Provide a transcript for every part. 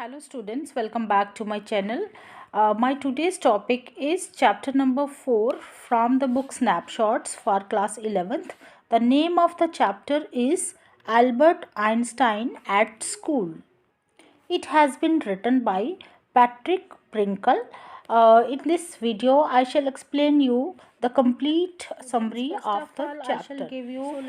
Hello students, welcome back to my channel. My today's topic is chapter number 4 from the book Snapshots for class 11th. The name of the chapter is Albert Einstein at School. It has been written by Patrick Prinkle. In this video, I shall explain you the complete summary of the chapter. I shall give you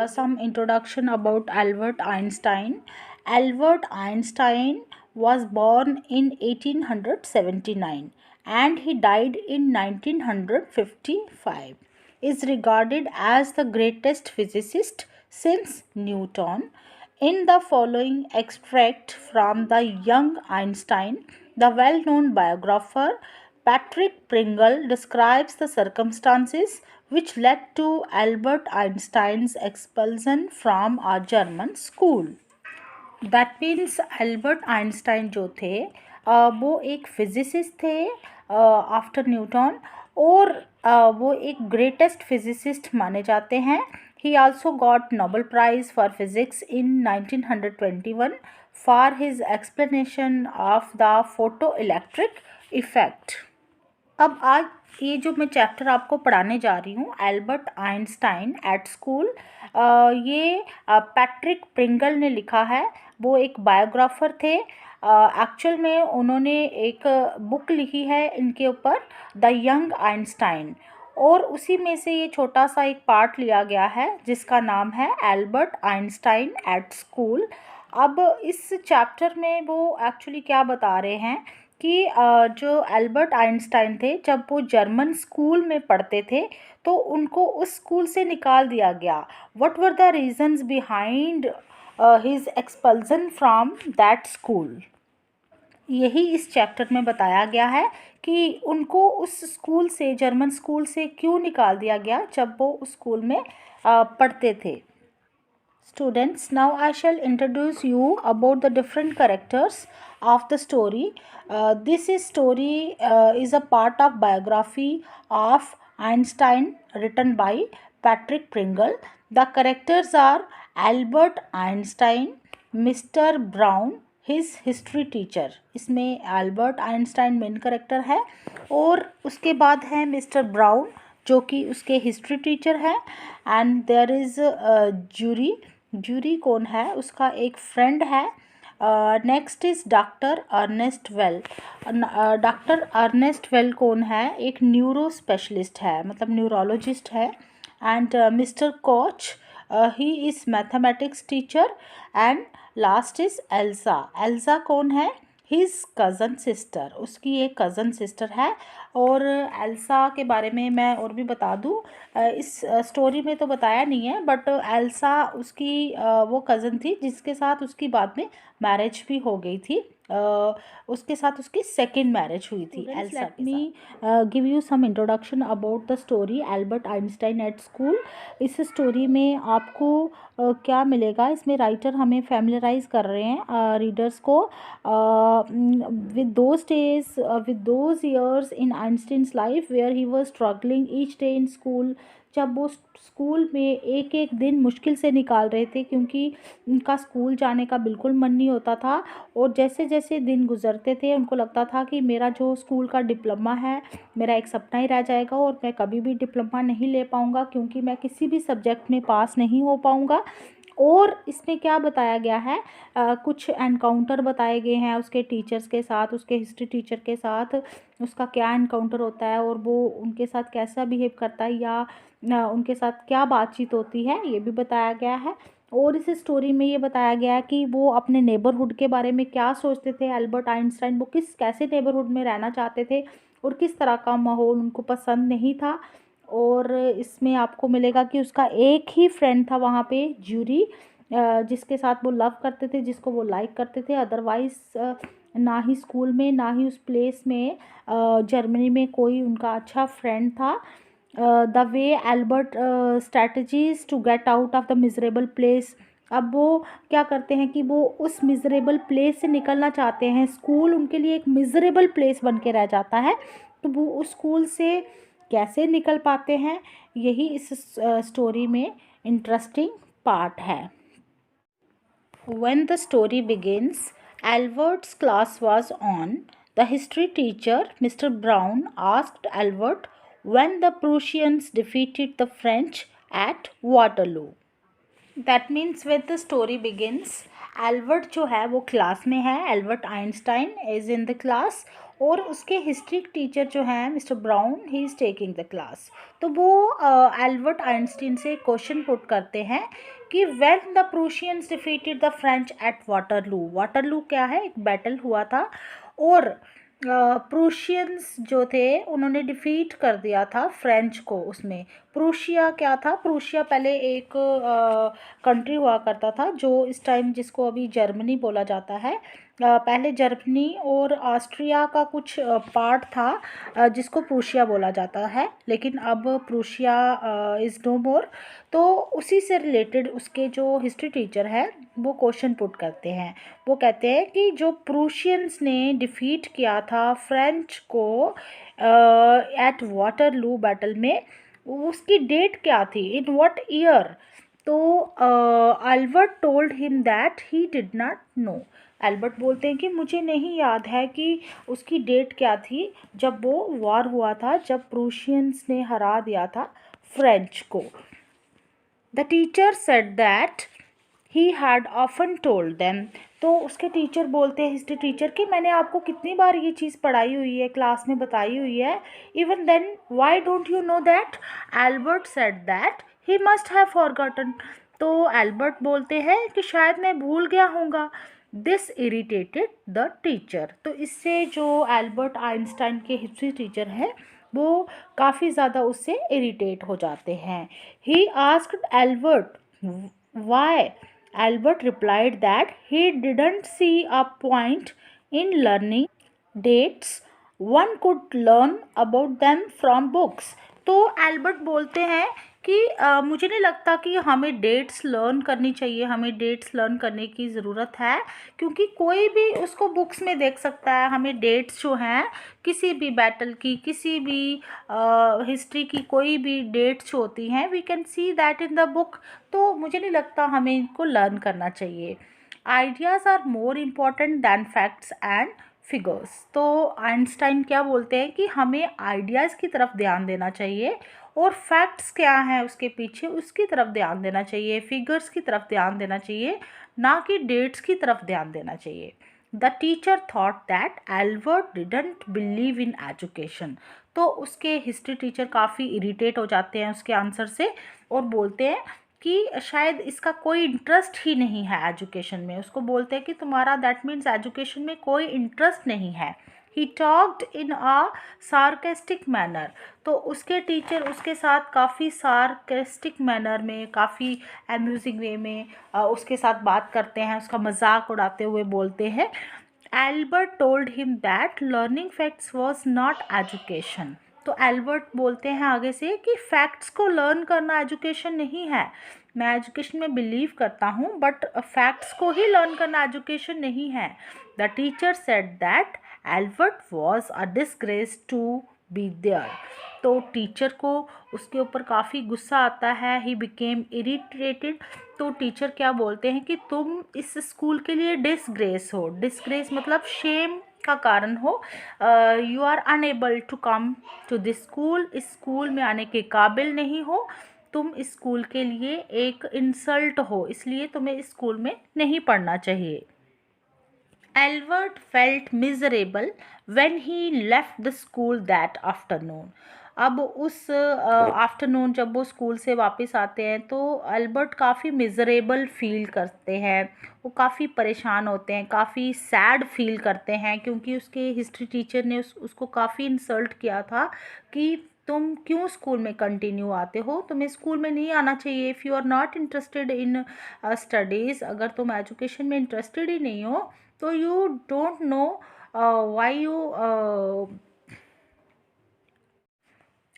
some introduction about Albert Einstein. Albert Einstein was born in 1879 and he died in 1955. Is regarded as the greatest physicist since Newton. In the following extract from the young Einstein, the well-known biographer Patrick Pringle describes the circumstances which led to Albert Einstein's expulsion from a German school. That means Albert Einstein जो थे वो एक physicist थे after Newton और वो एक greatest physicist माने जाते हैं. He also got Nobel prize for physics in 1921 for his explanation of the photo electric effect. अब आज ये जो मैं चैप्टर आपको पढ़ाने जा रही हूँ एल्बर्ट आइंस्टाइन एट स्कूल, ये पैट्रिक प्रिंगल ने लिखा है. वो एक बायोग्राफर थे. एक्चुअल में उन्होंने एक बुक लिखी है इनके ऊपर, द यंग आइंस्टाइन, और उसी में से ये छोटा सा एक पार्ट लिया गया है जिसका नाम है एल्बर्ट आइंस्टाइन एट स्कूल. अब इस चैप्टर में वो एक्चुअली क्या बता रहे हैं कि जो एल्बर्ट आइंस्टाइन थे जब वो जर्मन स्कूल में पढ़ते थे तो उनको उस स्कूल से निकाल दिया गया. What were the reasons behind his expulsion from that school. यही इस चैप्टर में बताया गया है कि उनको उस स्कूल से, जर्मन स्कूल से क्यों निकाल दिया गया जब वो उस स्कूल में पढ़ते थे. Students, now I shall introduce you about the different characters of the story. This story is a part of biography of Einstein written by Patrick Pringle. The characters are Albert Einstein, Mr. Brown, his history teacher. इसमें Albert Einstein main character है और उसके बाद है mister brown जो कि उसके history teacher है. And there is jury. Jury कौन है? उसका एक फ्रेंड है. Next is doctor Ernest Weil. Doctor Ernest Weil कौन है? एक न्यूरो स्पेशलिस्ट है, मतलब न्यूरोलॉजिस्ट है. And mister Koch, he is mathematics teacher. And last is Elsa. Elsa कौन है? His cousin sister. उसकी एक कज़न सिस्टर है. और एल्सा के बारे में मैं और भी बता दूँ, इस स्टोरी में तो बताया नहीं है, बट एल्सा उसकी वो कज़न थी जिसके साथ उसकी बाद में मैरिज भी हो गई थी. उसके साथ उसकी सेकेंड मैरिज हुई थी एल्सा के साथ. Give you some introduction about the story Albert Einstein at school. इस स्टोरी में आपको क्या मिलेगा? इसमें राइटर हमें फैमिलराइज कर रहे हैं रीडर्स को with those days, with those years in Einstein's life where he was struggling each day in school. जब वो स्कूल में एक एक दिन मुश्किल से निकाल रहे थे क्योंकि उनका स्कूल जाने का बिल्कुल मन नहीं होता था. और जैसे जैसे दिन गुजरते थे उनको लगता था कि मेरा जो स्कूल का डिप्लोमा है मेरा एक सपना ही रह जाएगा और मैं कभी भी डिप्लोमा नहीं ले पाऊँगा क्योंकि मैं किसी भी सब्जेक्ट में पास नहीं हो पाऊँगा. और इसमें क्या बताया गया है, कुछ एनकाउंटर बताए गए हैं उसके टीचर्स के साथ, उसके हिस्ट्री टीचर के साथ. उसका क्या एनकाउंटर होता है और वो उनके साथ कैसा बिहेव करता है या उनके साथ क्या बातचीत होती है, ये भी बताया गया है. और इस स्टोरी में ये बताया गया है कि वो अपने नेबरहुड के बारे में क्या सोचते थे. एल्बर्ट आइंस्टाइन वो कैसे नेबरहुड में रहना चाहते थे और किस तरह का माहौल उनको पसंद नहीं था. और इसमें आपको मिलेगा कि उसका एक ही फ्रेंड था वहाँ पे, जूरी, जिसके साथ वो लव करते थे, जिसको वो लाइक करते थे. अदरवाइज़ ना ही स्कूल में ना ही उस प्लेस में जर्मनी में कोई उनका अच्छा फ्रेंड था. The way Albert strategies to get out of the miserable place. अब वो क्या करते हैं कि वो उस मिजरेबल प्लेस से निकलना चाहते हैं. स्कूल उनके लिए एक मिजरेबल प्लेस बन के रह जाता है, तो वो उस स्कूल से कैसे निकल पाते हैं, यही इस स्टोरी में इंटरेस्टिंग पार्ट है. When the story begins, Albert's class was on. The history teacher, Mr. Brown, asked Albert when the Prussians defeated the French at Waterloo. That means with the story begins, Albert जो है वो class में है, Albert Einstein is in the class, और उसके history teacher जो हैं mister brown, he is taking the class. तो वो एल्बर्ट आइंस्टाइन से क्वेश्चन पुट करते हैं कि when the प्रूशियंस defeated the French eight Waterloo. Waterloo क्या है, एक बैटल हुआ था, और प्रूशियंस जो थे उन्होंने डिफीट कर दिया था फ्रेंच को. उसमें प्रूशिया क्या था, प्रूशिया पहले एक कंट्री हुआ करता था जो इस टाइम जिसको अभी जर्मनी बोला जाता है. पहले जर्मनी और ऑस्ट्रिया का कुछ पार्ट था जिसको प्रूशिया बोला जाता है, लेकिन अब प्रूशिया इज़ नो मोर. तो उसी से रिलेटेड उसके जो हिस्ट्री टीचर है वो क्वेश्चन पुट करते हैं. वो कहते हैं कि जो प्रूशियंस ने डिफीट किया था फ्रेंच को एट वाटरलू बैटल में, उसकी डेट क्या थी, इन व्हाट ईयर. तो Albert told him that he did not know. Albert बोलते हैं कि मुझे नहीं याद है कि उसकी डेट क्या थी जब वो वॉर हुआ था, जब प्रूशियंस ने हरा दिया था फ्रेंच को. The teacher said that he had often told them. तो उसके टीचर बोलते हैं, हिस्ट्री टीचर, कि मैंने आपको कितनी बार ये चीज़ पढ़ाई हुई है, क्लास में बताई हुई है. Even then why don't you know that. Albert said that he must have forgotten. तो एल्बर्ट बोलते हैं कि शायद मैं भूल गया होऊंगा. This irritated the teacher. तो इससे जो एल्बर्ट आइंस्टाइन के हिस्ट्री टीचर हैं वो काफ़ी ज़्यादा उससे इरिटेट हो जाते हैं. He asked Albert why. Albert replied that he didn't see a point in learning dates. One could learn about them from books. तो एल्बर्ट बोलते हैं कि मुझे नहीं लगता कि हमें डेट्स लर्न करनी चाहिए, हमें डेट्स लर्न करने की ज़रूरत है, क्योंकि कोई भी उसको बुक्स में देख सकता है. हमें डेट्स जो हैं किसी भी बैटल की, किसी भी हिस्ट्री की कोई भी डेट्स होती हैं, we can see that in the book. तो मुझे नहीं लगता हमें इनको लर्न करना चाहिए. Ideas are more important than facts and figures. तो आइंस्टाइन क्या बोलते हैं कि हमें आइडियाज़ की तरफ ध्यान देना चाहिए, और फैक्ट्स क्या हैं उसके पीछे उसकी तरफ ध्यान देना चाहिए, फिगर्स की तरफ ध्यान देना चाहिए, ना कि डेट्स की तरफ ध्यान देना चाहिए. The teacher thought that Albert didn't believe in education. तो उसके हिस्ट्री टीचर काफ़ी इरिटेट हो जाते हैं उसके आंसर से, और बोलते हैं कि शायद इसका कोई इंटरेस्ट ही नहीं है एजुकेशन में. उसको बोलते हैं कि तुम्हारा दैट मीन्स एजुकेशन में कोई इंटरेस्ट नहीं है. He talked in a sarcastic manner. तो उसके टीचर उसके साथ काफ़ी सार्केस्टिक मैनर में, काफ़ी अम्यूजिंग वे में उसके साथ बात करते हैं, उसका मजाक उड़ाते हुए बोलते हैं. Albert told him that learning facts was not education. तो एल्बर्ट बोलते हैं आगे से कि फैक्ट्स को लर्न करना एजुकेशन नहीं है. मैं एजुकेशन में बिलीव करता हूँ, बट फैक्ट्स को ही लर्न करना एजुकेशन नहीं है. The teacher said that Albert was a disgrace to be there. तो टीचर को उसके ऊपर काफ़ी गुस्सा आता है. He became irritated. तो टीचर क्या बोलते हैं कि तुम इस स्कूल के लिए डिसग्रेस हो. डिसग्रेस मतलब शेम का कारण हो. You are unable to come to this school. इस स्कूल में आने के काबिल नहीं हो. तुम इस स्कूल के लिए एक इंसल्ट हो, इसलिए तुम्हें इस स्कूल में नहीं पढ़ना चाहिए. Albert felt miserable when he left the school that afternoon. अब उस आफ्टरनून जब वो स्कूल से वापस आते हैं तो अल्बर्ट काफ़ी मिज़रेबल फील करते हैं. वो काफ़ी परेशान होते हैं, काफ़ी सैड फील करते हैं, क्योंकि उसके हिस्ट्री टीचर ने उसको काफ़ी इंसल्ट किया था कि तुम क्यों स्कूल में कंटिन्यू आते हो, तुम्हें स्कूल में नहीं आना चाहिए. If you are not interested in studies, अगर तुम एजुकेशन में इंटरेस्टेड ही नहीं हो तो you don't know why you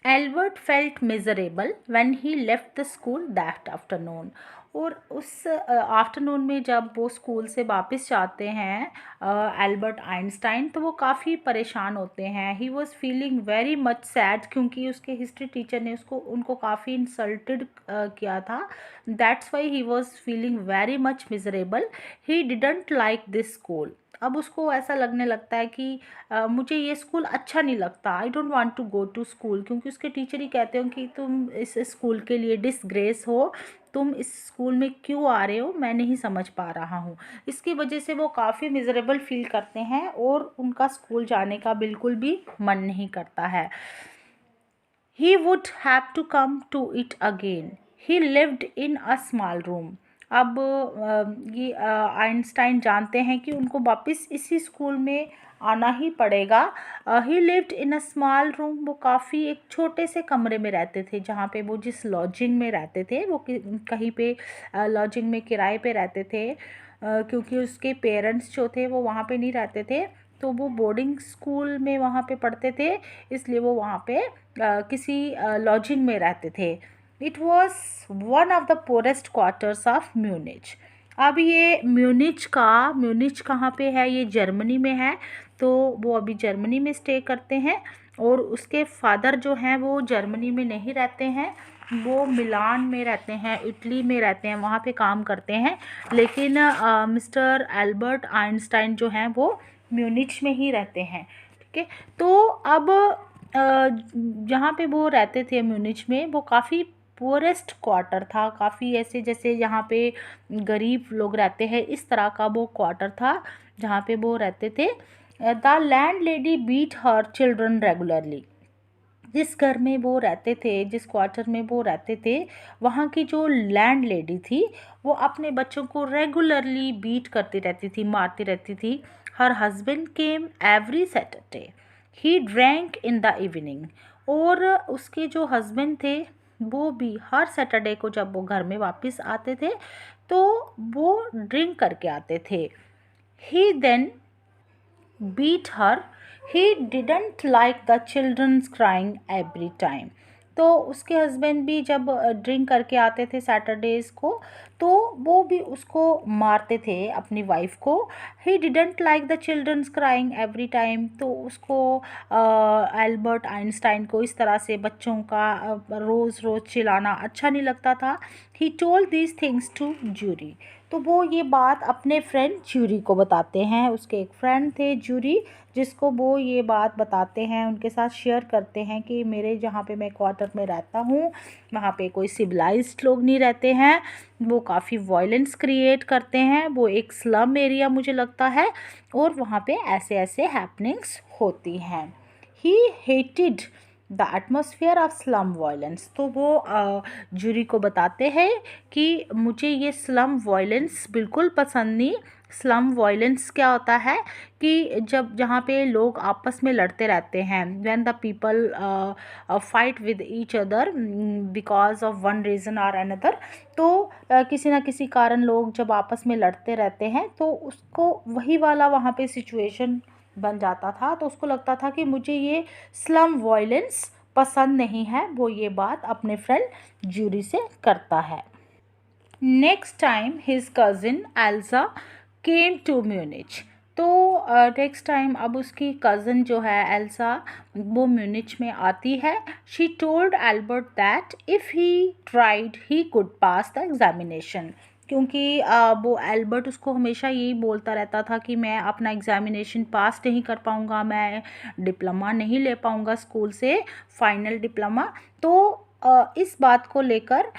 Albert felt miserable when he left the school that afternoon. और उस आफ्टरनून में जब वो स्कूल से वापस जाते हैं एल्बर्ट आइंस्टाइन, तो वो काफ़ी परेशान होते हैं. He was feeling very much sad, क्योंकि उसके हिस्ट्री टीचर ने उनको काफ़ी इंसल्टेड किया था. That's why he was feeling very much miserable. He didn't like this school. अब उसको ऐसा लगने लगता है कि मुझे ये स्कूल अच्छा नहीं लगता, I don't want to go to school, क्योंकि उसके टीचर ही कहते हो कि तुम इस स्कूल के लिए डिसग्रेस हो, तुम इस स्कूल में क्यों आ रहे हो, मैं नहीं समझ पा रहा हूँ। इसकी वजह से वो काफ़ी मिजरेबल फील करते हैं और उनका स्कूल जाने का बिल्कुल भी मन नहीं करता है। He would have to come to it again. He lived in a small room. अब ये आइंस्टाइन जानते हैं कि उनको वापस इसी स्कूल में आना ही पड़ेगा। ही lived in a small room, वो काफ़ी एक छोटे से कमरे में रहते थे, जहाँ पे वो जिस लॉजिंग में रहते थे वो कहीं पे लॉजिंग में किराए पे रहते थे, क्योंकि उसके पेरेंट्स जो थे वो वहाँ पे नहीं रहते थे, तो वो बोर्डिंग स्कूल में वहाँ पे पढ़ते थे, इसलिए वो वहाँ पे किसी लॉजिंग में रहते थे। It was one of the poorest quarters of Munich. अब ये म्यूनिच कहाँ पे है, ये जर्मनी में है, तो वो अभी जर्मनी में स्टे करते हैं। और उसके फादर जो हैं वो जर्मनी में नहीं रहते हैं, वो मिलान में रहते हैं, इटली में रहते हैं, वहाँ पे काम करते हैं। लेकिन मिस्टर एल्बर्ट आइंस्टाइन जो हैं वो म्यूनिच में ही रहते हैं। ठीक है, तो अब जहाँ पे वो रहते थे म्यूनिच में, वो काफ़ी पुअरेस्ट क्वार्टर था, काफ़ी ऐसे जैसे यहाँ पे गरीब लोग रहते हैं इस तरह का वो क्वार्टर था जहाँ पे वो रहते थे। The landlady beat her children regularly. जिस घर में वो रहते थे, जिस क्वार्टर में वो रहते थे, वहाँ की जो लैंड लेडी थी वो अपने बच्चों को रेगुलरली बीट करती रहती थी, मारती रहती थी। Her husband came every Saturday, he drank in the evening. और उसके जो हस्बैंड थे वो भी हर सैटरडे को जब वो घर में वापस आते थे तो वो ड्रिंक करके आते थे। ही then beat her. He didn't like the children's crying every time. तो उसके हस्बैंड भी जब ड्रिंक करके आते थे सैटरडेज को, तो वो भी उसको मारते थे अपनी वाइफ को। He didn't like the children's crying every time, तो उसको एल्बर्ट आइंस्टाइन को इस तरह से बच्चों का रोज़ रोज़ चिल्लाना अच्छा नहीं लगता था। He told these things to Jury, तो वो ये बात अपने फ्रेंड जूरी को बताते हैं। उसके एक फ्रेंड थे जूरी, जिसको वो ये बात बताते हैं, उनके साथ शेयर करते हैं कि मेरे जहाँ पे मैं क्वार्टर में रहता हूँ वहाँ पे कोई सिविलाइज्ड लोग नहीं रहते हैं, वो काफ़ी वायलेंस क्रिएट करते हैं, वो एक स्लम एरिया मुझे लगता है, और वहाँ पे ऐसे ऐसे हैपनिंग्स होती हैं। He hated the atmosphere of slum violence, तो वो जूरी को बताते हैं कि मुझे ये स्लम वायलेंस बिल्कुल पसंद नहीं। स्लम वायलेंस क्या होता है कि जब जहाँ पे लोग आपस में लड़ते रहते हैं, when the people fight with each other because of one reason और अनदर, तो किसी ना किसी कारण लोग जब आपस में लड़ते रहते हैं तो उसको वही वाला वहाँ पे सिचुएशन बन जाता था, तो उसको लगता था कि मुझे ये स्लम वायलेंस पसंद नहीं है। वो ये बात अपने फ्रेंड जूरी से करता है। Next time his cousin Elsa came to Munich, तो नेक्स्ट टाइम अब उसकी कज़न जो है एल्सा वो म्यूनिच में आती है। She told Albert that if he tried he could pass the examination, क्योंकि वो एल्बर्ट उसको हमेशा यही बोलता रहता था कि मैं अपना एग्ज़ामिनेशन पास नहीं कर पाऊँगा, मैं डिप्लोमा नहीं ले पाऊँगा स्कूल से, फाइनल डिप्लोमा। तो इस बात को लेकर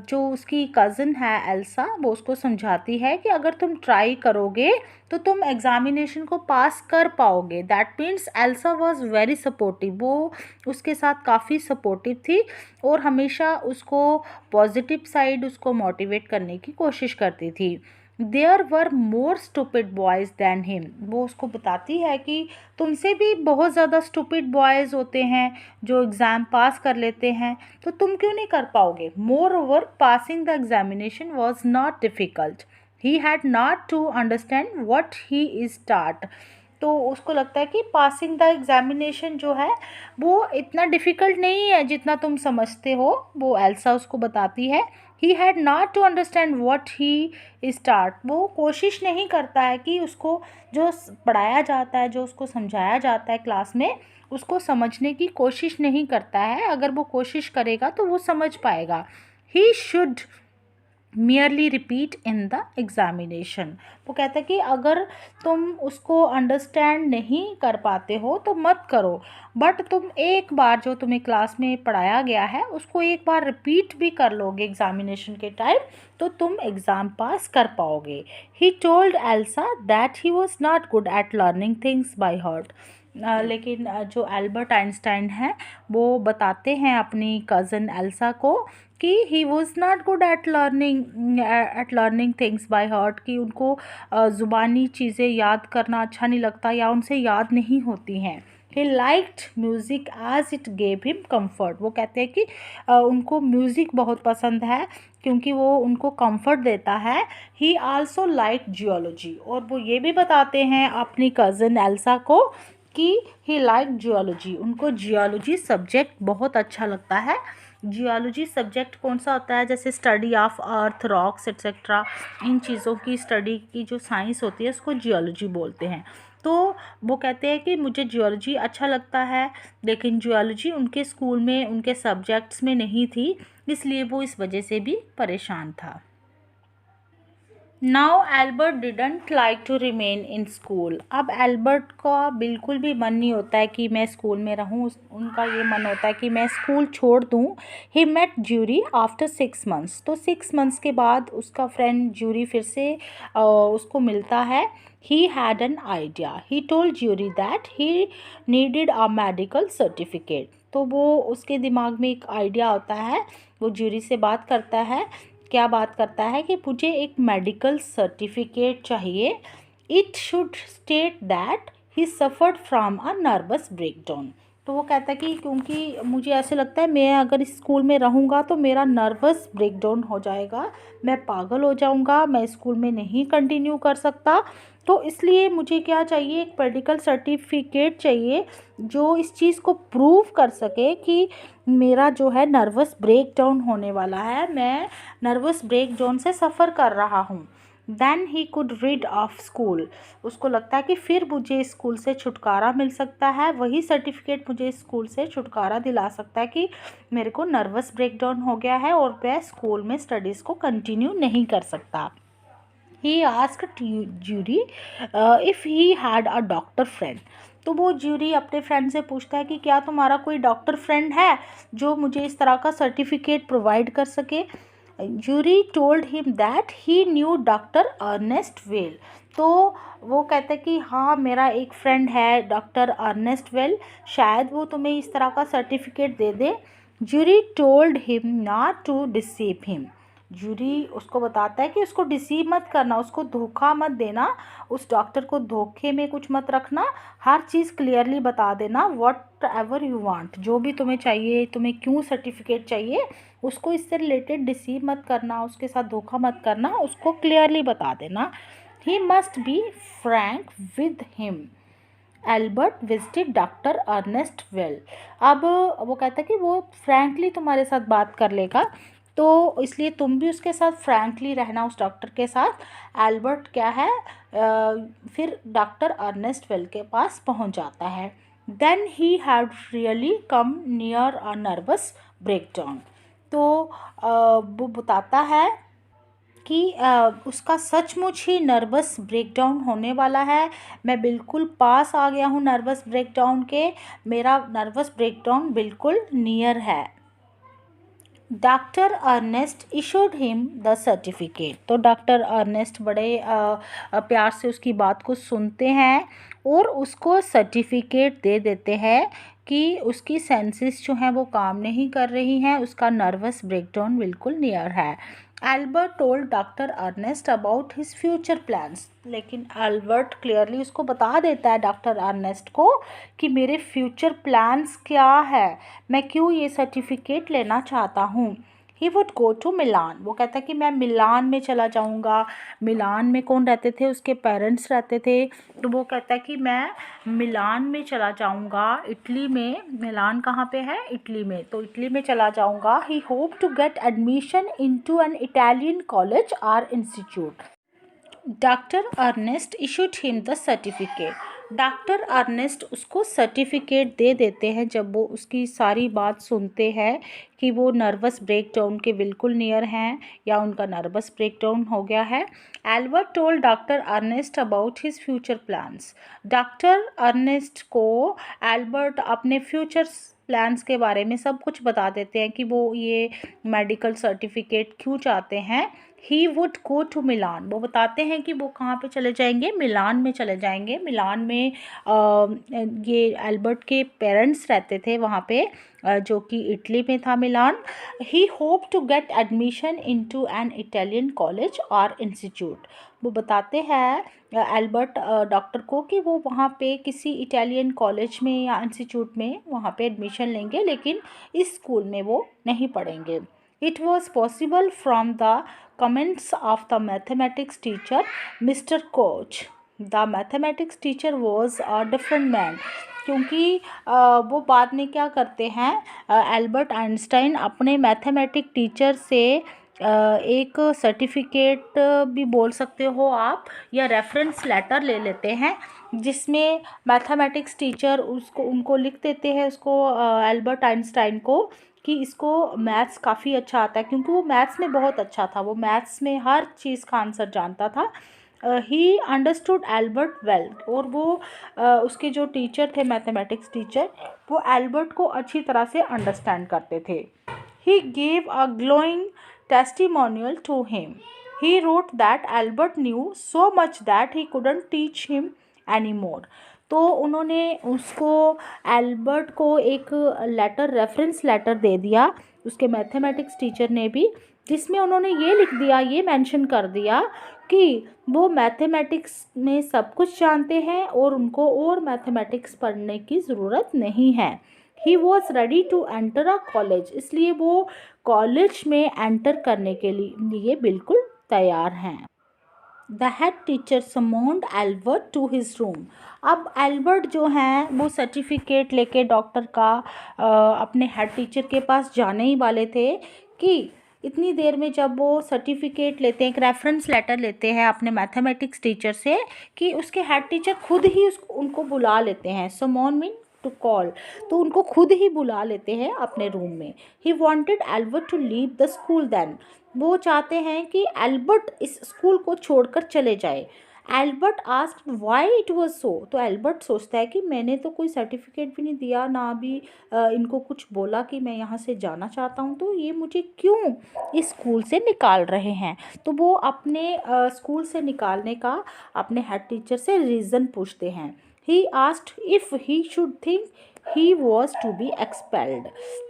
जो उसकी कज़न है एल्सा, वो उसको समझाती है कि अगर तुम ट्राई करोगे तो तुम एग्ज़ामिनेशन को पास कर पाओगे। That means Elsa was very supportive, वो उसके साथ काफ़ी सपोर्टिव थी और हमेशा उसको पॉजिटिव साइड उसको मोटिवेट करने की कोशिश करती थी। There were more stupid boys than him, वो उसको बताती है कि तुमसे भी बहुत ज़्यादा स्टूपिड बॉयज़ होते हैं जो एग्ज़ाम पास कर लेते हैं, तो तुम क्यों नहीं कर पाओगे। Moreover passing the examination was not difficult, he had not to understand what he is taught, तो उसको लगता है कि पासिंग द एग्जामिनेशन जो है वो इतना डिफ़िकल्ट नहीं है जितना तुम समझते हो, वो एल्सा उसको बताती है। He had not to understand what he start, वो कोशिश नहीं करता है कि उसको जो पढ़ाया जाता है, जो उसको समझाया जाता है क्लास में, उसको समझने की कोशिश नहीं करता है। अगर वो कोशिश करेगा तो वो समझ पाएगा। He should merely repeat in the examination. वो कहता है कि अगर तुम उसको अंडरस्टैंड नहीं कर पाते हो तो मत करो, बट तुम एक बार जो तुम्हें क्लास में पढ़ाया गया है उसको एक बार रिपीट भी कर लोगे एग्जामिनेशन के टाइम तो तुम एग्ज़ाम पास कर पाओगे। He told Elsa that he was not good at learning things by heart. लेकिन जो एल्बर्ट आइंस्टाइन है वो बताते हैं अपनी कज़न एल्सा को कि he was not good at learning things by heart, कि उनको ज़ुबानी चीज़ें याद करना अच्छा नहीं लगता या उनसे याद नहीं होती हैं। He liked music as it gave him comfort. वो कहते हैं कि उनको म्यूज़िक बहुत पसंद है क्योंकि वो उनको कंफर्ट देता है। ही आल्सो लाइक जियोलॉजी, और वो ये भी बताते हैं अपनी कज़न एल्सा को कि ही लाइक जियोलॉजी, उनको जियोलॉजी सब्जेक्ट बहुत अच्छा लगता है। जियोलॉजी सब्जेक्ट कौन सा होता है, जैसे study of earth, rocks etcetera, इन चीज़ों की स्टडी की जो साइंस होती है उसको जियोलॉजी बोलते हैं। तो वो कहते हैं कि मुझे जियोलॉजी अच्छा लगता है, लेकिन जियोलॉजी उनके स्कूल में उनके सब्जेक्ट्स में नहीं थी, इसलिए वो इस वजह से भी परेशान था। Now Albert didn't like to remain in school. अब एल्बर्ट का बिल्कुल भी मन नहीं होता है कि मैं स्कूल में रहूं, उनका ये मन होता है कि मैं स्कूल छोड़ दूं। He met Jury after 6 months. तो 6 मंथ्स के बाद उसका फ्रेंड ज्यूरी फिर से उसको मिलता है। He had an idea. He told jury that he needed a medical certificate. तो वो उसके दिमाग में एक आइडिया होता है, वो ज्यूरी से बात करता है। क्या बात करता है कि मुझे एक मेडिकल सर्टिफिकेट चाहिए। It should state that he suffered from a nervous breakdown. तो वो कहता है कि क्योंकि मुझे ऐसे लगता है मैं अगर इस स्कूल में रहूँगा तो मेरा नर्वस ब्रेकडाउन हो जाएगा, मैं पागल हो जाऊँगा, मैं स्कूल में नहीं कंटिन्यू कर सकता। तो इसलिए मुझे क्या चाहिए, एक मेडिकल सर्टिफिकेट चाहिए जो इस चीज़ को प्रूव कर सके कि मेरा जो है नर्वस ब्रेकडाउन होने वाला है, मैं नर्वस ब्रेकडाउन से सफ़र कर रहा हूँ। Then he could rid of school. उसको लगता है कि फिर मुझे स्कूल से छुटकारा मिल सकता है, वही सर्टिफिकेट मुझे स्कूल से छुटकारा दिला सकता है कि मेरे को नर्वस ब्रेकडाउन हो गया है और मैं स्कूल में स्टडीज़ को कंटिन्यू नहीं कर सकता। He asked jury if he had a doctor friend. तो वो ज्यूरी अपने फ्रेंड से पूछता है कि क्या तुम्हारा कोई डॉक्टर फ्रेंड है जो मुझे इस तरह का सर्टिफिकेट प्रोवाइड कर सके। Jury told him that he knew doctor Ernest Weil. तो वो कहते हैं कि हाँ मेरा एक फ्रेंड है डॉक्टर अर्नेस्ट वेल, शायद वो तुम्हें इस तरह का सर्टिफिकेट दे दे। Jury told him not to deceive him. Jury उसको बताता है कि उसको डिसीव मत करना, उसको धोखा मत देना, उस डॉक्टर को धोखे में कुछ मत रखना, हर चीज़ क्लियरली बता देना। वॉट एवर यू वांट, जो भी तुम्हें चाहिए, तुम्हें क्यों सर्टिफिकेट चाहिए, उसको इससे रिलेटेड डिसीव मत करना, उसके साथ धोखा मत करना, उसको क्लियरली बता देना। He must be frank with him. Albert visited doctor Ernest Weil. अब वो कहता है कि वो फ्रैंकली तुम्हारे साथ बात कर लेगा, तो इसलिए तुम भी उसके साथ फ्रैंकली रहना उस डॉक्टर के साथ। एल्बर्ट क्या है फिर डॉक्टर अर्नेस्ट वेल के पास पहुंच जाता है। Then he had really come near a nervous breakdown. तो वो बताता है कि उसका सचमुच ही नर्वस ब्रेकडाउन होने वाला है, मैं बिल्कुल पास आ गया हूँ नर्वस ब्रेकडाउन के, मेरा नर्वस ब्रेकडाउन बिल्कुल नियर है। Doctor Ernest issued him the certificate. तो डॉक्टर अर्नेस्ट बड़े प्यार से उसकी बात को सुनते हैं और उसको सर्टिफिकेट दे देते हैं कि उसकी सेंसेस जो हैं वो काम नहीं कर रही हैं, उसका नर्वस ब्रेकडाउन बिल्कुल नियर है। Albert told doctor Ernest about his future plans. लेकिन एल्बर्ट क्लियरली उसको बता देता है डॉक्टर अर्नेस्ट को कि मेरे फ्यूचर प्लान्स क्या है, मैं क्यों ये सर्टिफिकेट लेना चाहता हूँ। He would go to Milan. वो कहता है कि मैं मिलान में चला जाऊँगा। मिलान में कौन रहते थे, उसके पेरेंट्स रहते थे। तो वो कहता है कि मैं मिलान में चला जाऊँगा, इटली में। मिलान कहाँ पे है, इटली में, तो इटली में चला जाऊँगा। He hope to get admission into an Italian college or institute. Doctor Ernest issued him the certificate. Doctor Ernest उसको सर्टिफिकेट दे देते हैं जब वो उसकी सारी बात सुनते हैं कि वो नर्वस ब्रेकडाउन के बिल्कुल नियर हैं या उनका नर्वस ब्रेकडाउन हो गया है। Albert told doctor Ernest about his future plans. Doctor Ernest को एल्बर्ट अपने फ्यूचर प्लान्स के बारे में सब कुछ बता देते हैं कि वो ये मेडिकल सर्टिफिकेट क्यों चाहते हैं। ही वुड गो टू मिलान, वो बताते हैं कि वो कहाँ पे चले जाएंगे, मिलान में चले जाएंगे। मिलान में ये एल्बर्ट के पेरेंट्स रहते थे वहाँ पे, जो कि इटली में था Milan. He hope to get admission into an Italian college और इंस्टीट्यूट। वो बताते हैं एल्बर्ट डॉक्टर को कि वो वहाँ पे किसी इटालियन कॉलेज में या इंस्टीट्यूट में वहाँ पे एडमिशन लेंगे, लेकिन इस स्कूल में वो नहीं पढ़ेंगे। It was possible from the comments of the mathematics teacher, Mr. Koch. The mathematics teacher was a different man. क्योंकि वो बाद में क्या करते हैं, एल्बर्ट आइंस्टाइन अपने मैथमेटिक टीचर से एक सर्टिफिकेट भी बोल सकते हो आप, या रेफरेंस लेटर ले लेते हैं, जिसमें मैथमेटिक्स टीचर उसको उनको लिख देते हैं उसको एल्बर्ट आइंस्टाइन को कि इसको मैथ्स काफ़ी अच्छा आता है, क्योंकि वो मैथ्स में बहुत अच्छा था, वो मैथ्स में हर चीज़ का आंसर जानता था। ही अंडरस्टूड एल्बर्ट वेल, और वो उसके जो टीचर थे मैथमेटिक्स टीचर, वो एल्बर्ट को अच्छी तरह से अंडरस्टैंड करते थे। He gave a glowing testimonial to him. He wrote that Albert knew so much that he couldn't teach him any more. तो उन्होंने उसको एल्बर्ट को एक लेटर, रेफरेंस लेटर दे दिया उसके मैथमेटिक्स टीचर ने भी, जिसमें उन्होंने ये लिख दिया, ये मेंशन कर दिया कि वो मैथमेटिक्स में सब कुछ जानते हैं और उनको और मैथमेटिक्स पढ़ने की ज़रूरत नहीं है। He was ready to enter a college, इसलिए वो कॉलेज में एंटर करने के लिए बिल्कुल तैयार हैं। The head teacher summoned Albert to his room. अब एल्बर्ट जो हैं वो सर्टिफिकेट लेके डॉक्टर का अपने हेड टीचर के पास जाने ही वाले थे कि इतनी देर में जब वो सर्टिफिकेट लेते हैं, एक रेफरेंस लेटर लेते हैं अपने मैथमेटिक्स टीचर से, कि उसके हेड टीचर खुद ही उनको बुला लेते हैं। समोन मीन टू कॉल, तो उनको खुद ही बुला लेते हैं अपने रूम में। He wanted Albert to leave the school then, वो चाहते हैं कि एल्बर्ट इस स्कूल को छोड़कर चले जाए। Albert asked why it was so, तो एल्बर्ट सोचता है कि मैंने तो कोई सर्टिफिकेट भी नहीं दिया, ना भी इनको कुछ बोला कि मैं यहाँ से जाना चाहता हूँ, तो ये मुझे क्यों इस स्कूल से निकाल रहे हैं। तो वो अपने स्कूल से निकालने का अपने हेड टीचर से रीज़न पूछते हैं। He asked if he should think he was to be expelled.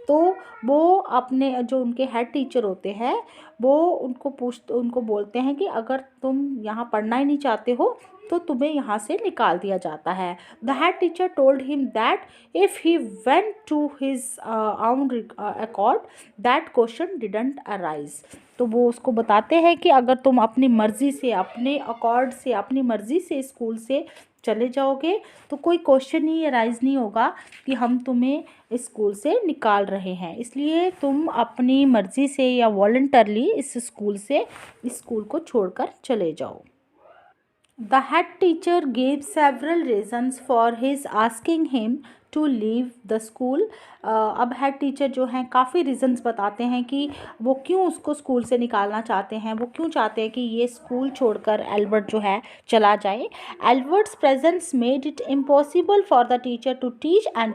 तो वो अपने जो उनके हेड टीचर होते हैं वो उनको बोलते हैं कि अगर तुम यहाँ पढ़ना ही नहीं चाहते हो तो तुम्हें यहाँ से निकाल दिया जाता है। The head teacher told him that if he went to his own accord that question didn't arise. तो वो उसको बताते हैं कि अगर तुम अपनी मर्ज़ी से, अपने अकॉर्ड से, अपनी मर्ज़ी से स्कूल से चले जाओगे तो कोई क्वेश्चन ही अराइज नहीं होगा कि हम तुम्हें इस स्कूल से निकाल रहे हैं, इसलिए तुम अपनी मर्ज़ी से या वॉलंटरली इस स्कूल को छोड़कर चले जाओ। The head teacher gave several reasons for his asking him to leave the school. अब हेड टीचर जो हैं काफ़ी रीज़न्स बताते हैं कि वो क्यों उसको स्कूल से निकालना चाहते हैं, वो क्यों चाहते हैं कि ये स्कूल छोड़कर एल्बर्ट जो है चला जाए। Albert's presence made it impossible for the teacher to teach and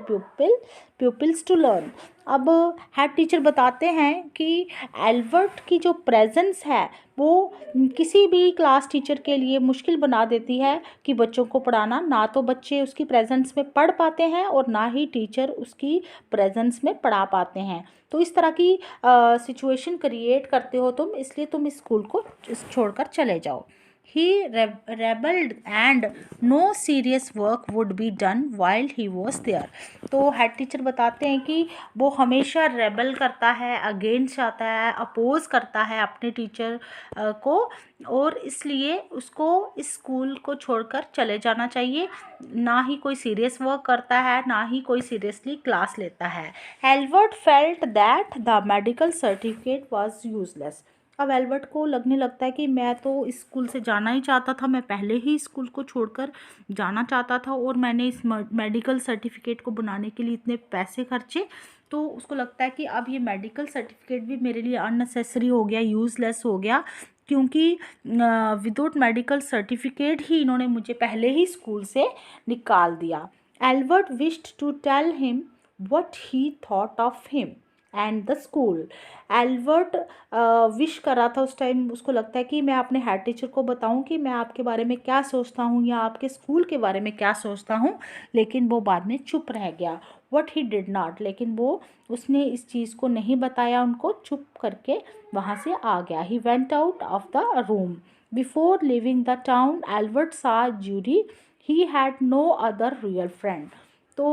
pupils to learn. अब हेड टीचर बताते हैं कि एल्बर्ट की जो प्रेजेंस है वो किसी भी क्लास टीचर के लिए मुश्किल बना देती है कि बच्चों को पढ़ाना। ना तो बच्चे उसकी प्रेजेंस में पढ़ पाते हैं और ना ही टीचर उसकी प्रेजेंस में पढ़ा पाते हैं। तो इस तरह की सिचुएशन क्रिएट करते हो तुम, इसलिए तुम इस स्कूल को छोड़कर चले जाओ। He rebelled and no serious work would be done while he was there. तो हेड टीचर बताते हैं कि वो हमेशा रेबल करता है, अगेंस्ट आता है, अपोज करता है अपने टीचर को, और इसलिए उसको इस स्कूल को छोड़कर चले जाना चाहिए। ना ही कोई सीरियस वर्क करता है, ना ही कोई सीरियसली क्लास लेता है। Albert felt that the medical certificate was useless. अब एल्बर्ट को लगने लगता है कि मैं तो इस स्कूल से जाना ही चाहता था, मैं पहले ही स्कूल को छोड़कर जाना चाहता था और मैंने इस मेडिकल सर्टिफिकेट को बनाने के लिए इतने पैसे खर्चे। तो उसको लगता है कि अब ये मेडिकल सर्टिफिकेट भी मेरे लिए अननेसेसरी हो गया, यूज़लेस हो गया, क्योंकि विदाउट मेडिकल सर्टिफिकेट ही इन्होंने मुझे पहले ही स्कूल से निकाल दिया। Albert wished to tell him what he thought of him and the school. Albert wish कर रहा था उस टाइम, उसको लगता है कि मैं अपने हेड टीचर को बताऊं कि मैं आपके बारे में क्या सोचता हूं या आपके स्कूल के बारे में क्या सोचता हूं, लेकिन वो बाद में चुप रह गया। वट ही डिड नॉट, लेकिन वो उसने इस चीज़ को नहीं बताया उनको, चुप करके वहाँ से आ गया। He went out of the room. Before leaving the town Albert saw Judy he had no other real friend. तो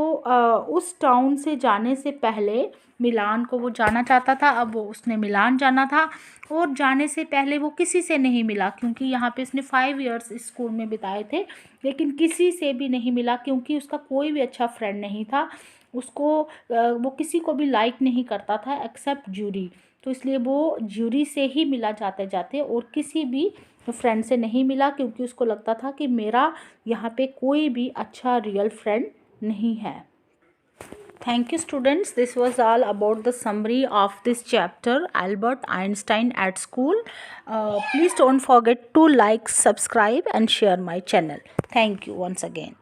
उस टाउन से जाने से पहले मिलान को वो जाना चाहता था, अब वो उसने मिलान जाना था और जाने से पहले वो किसी से नहीं मिला, क्योंकि यहाँ पे उसने 5 इयर्स इस स्कूल में बिताए थे, लेकिन किसी से भी नहीं मिला क्योंकि उसका कोई भी अच्छा फ्रेंड नहीं था। उसको वो किसी को भी लाइक नहीं करता था एक्सेप्ट जूरी। तो इसलिए वो जूरी से ही मिला जाते जाते और किसी भी फ्रेंड से नहीं मिला, क्योंकि उसको लगता था कि मेरा यहाँ पे कोई भी अच्छा रियल फ्रेंड नहीं है। Thank you students. This was all about the summary of this chapter, Albert Einstein at School. Please don't forget to like, subscribe and share my channel. Thank you once again.